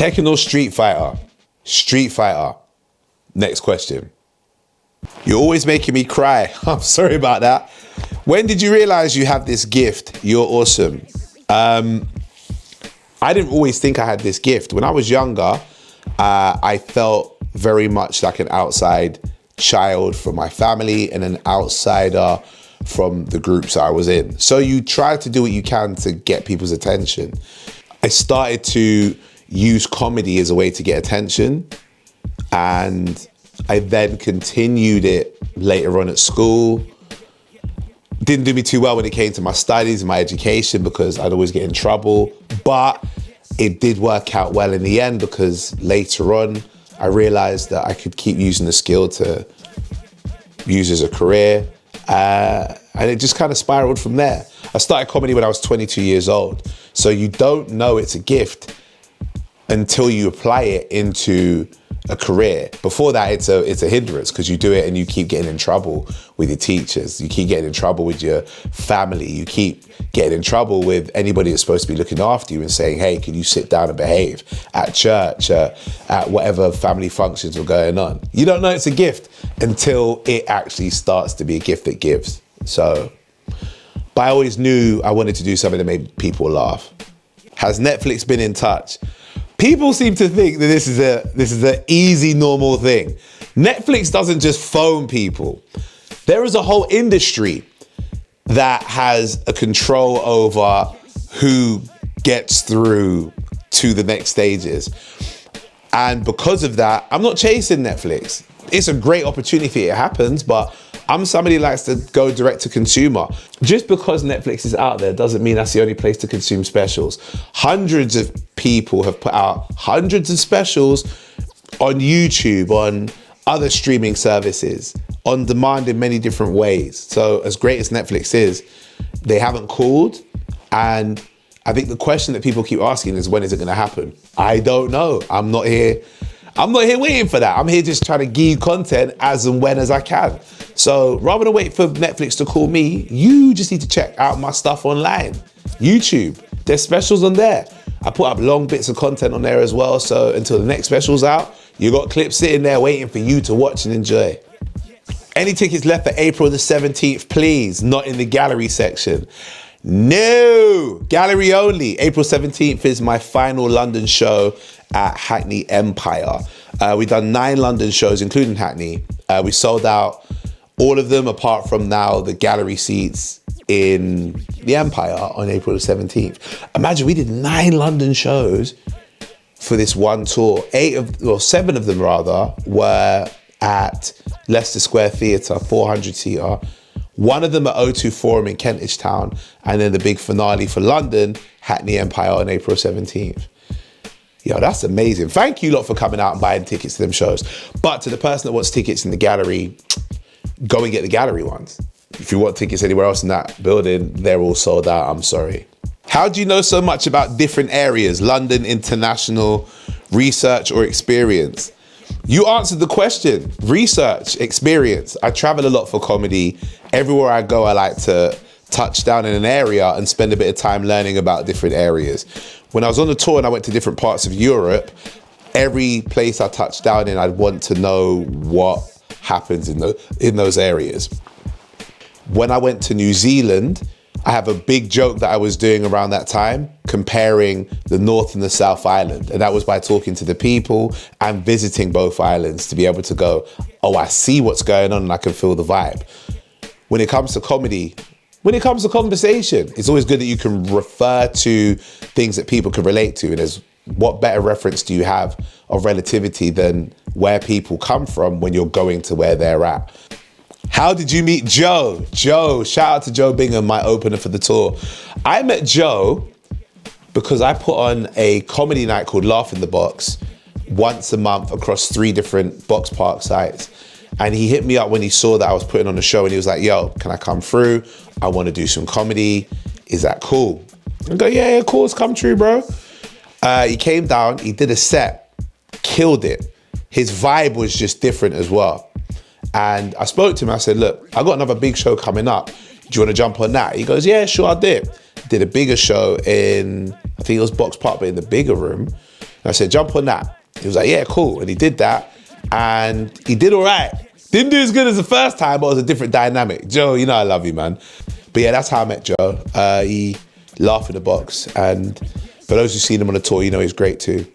Tekken or Street Fighter? Street Fighter. Next question. You're always making me cry. I'm sorry about that. When did you realize you have this gift? You're awesome. I didn't always think I had this gift. When I was younger, I felt very much like an outside child from my family and an outsider from the groups I was in. So you try to do what you can to get people's attention. I started to use comedy as a way to get attention, and I then continued it later on at school. Didn't do me too well when it came to my studies and my education because I'd always get in trouble, but it did work out well in the end because later on I realized that I could keep using the skill to use as a career, and it just kind of spiraled from there. I started comedy when I was 22 years old, so you don't know it's a gift until you apply it into a career. Before that, it's a hindrance because you do it and you keep getting in trouble with your teachers. You keep getting in trouble with your family. You keep getting in trouble with anybody that's supposed to be looking after you and saying, hey, can you sit down and behave at church, at whatever family functions were going on. You don't know it's a gift until it actually starts to be a gift that gives. So, but I always knew I wanted to do something that made people laugh. Has Netflix been in touch? People seem to think that this is an easy, normal thing. Netflix doesn't just phone people. There is a whole industry that has a control over who gets through to the next stages. And because of that, I'm not chasing Netflix. It's a great opportunity if it happens, but I'm somebody who likes to go direct to consumer. Just because Netflix is out there doesn't mean that's the only place to consume specials. Hundreds of people have put out hundreds of specials on YouTube, on other streaming services, on demand in many different ways. So as great as Netflix is, they haven't called. And I think the question that people keep asking is, when is it going to happen? I don't know. I'm not here waiting for that. I'm here just trying to give you content as and when as I can. So rather than wait for Netflix to call me, you just need to check out my stuff online. YouTube, there's specials on there. I put up long bits of content on there as well. So until the next special's out, you got clips sitting there waiting for you to watch and enjoy. Any tickets left for April the 17th, please? Not in the gallery section. No, gallery only. April 17th is my final London show at Hackney Empire. We've done 9 London shows, including Hackney. We sold out all of them apart from now the gallery seats in the Empire on April the 17th. Imagine we did 9 London shows for this one tour. 7 of them rather were at Leicester Square Theatre, 400 seater. One of them at O2 Forum in Kentish Town, and then the big finale for London, Hackney Empire on April 17th. Yo, that's amazing. Thank you lot for coming out and buying tickets to them shows. But to the person that wants tickets in the gallery, go and get the gallery ones. If you want tickets anywhere else in that building, they're all sold out, I'm sorry. How do you know so much about different areas? London, international, research or experience? You answered the question. Research, experience. I travel a lot for comedy. Everywhere I go, I like to touch down in an area and spend a bit of time learning about different areas. When I was on the tour and I went to different parts of Europe, every place I touched down in, I'd want to know what happens in those areas. When I went to New Zealand, I have a big joke that I was doing around that time, comparing the North and the South Island. And that was by talking to the people and visiting both islands to be able to go, oh, I see what's going on and I can feel the vibe. When it comes to comedy, when it comes to conversation, it's always good that you can refer to things that people can relate to. And there's what better reference do you have of relativity than where people come from when you're going to where they're at? How did you meet Joe? Joe, shout out to Joe Bingham, my opener for the tour. I met Joe because I put on a comedy night called Laugh in the Box once a month across 3 different box park sites. And he hit me up when he saw that I was putting on a show and he was like, yo, can I come through? I want to do some comedy. Is that cool? I go, yeah, cool, it's come true, bro. He came down, he did a set, killed it. His vibe was just different as well. And I spoke to him, I said, look, I got another big show coming up. Do you want to jump on that? He goes, yeah, sure, I did. Did a bigger show in, I think it was Box Park, but in the bigger room. And I said, jump on that. He was like, yeah, cool. And he did that. And he did all right. Didn't do as good as the first time, but it was a different dynamic. Joe, you know I love you, man. But yeah, that's how I met Joe. He laughed in the box. And for those who've seen him on the tour, you know he's great too.